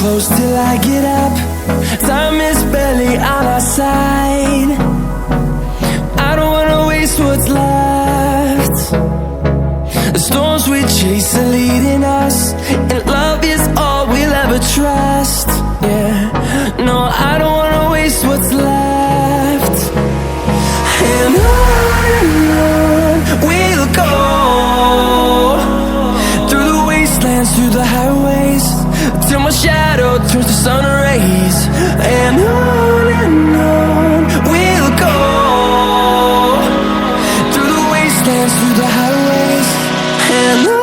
close till I get up. Time is barely on our side. I don't wanna waste what's left. The storms we chase are leading us, and love is all we'll ever trust. Yeah, no, I don't wanna waste what's left. And on we'll go, through the wastelands, through the highways, till my shadow turns to sun rays. And on we'll go, through the wastelands, through the highways, and on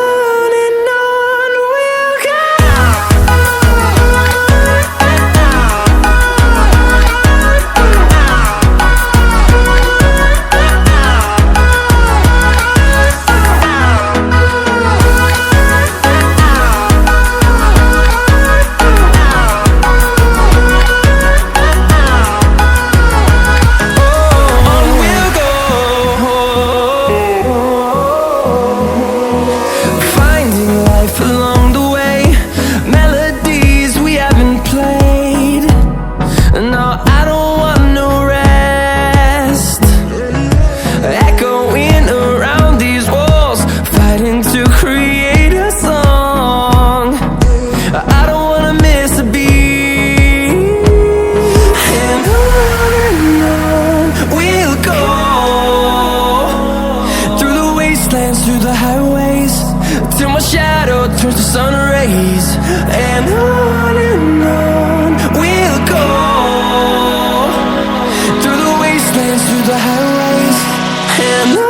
we'll go. Through the highways, till my shadow turns to sun rays. And on we'll go, through the wastelands, through the highways, and on.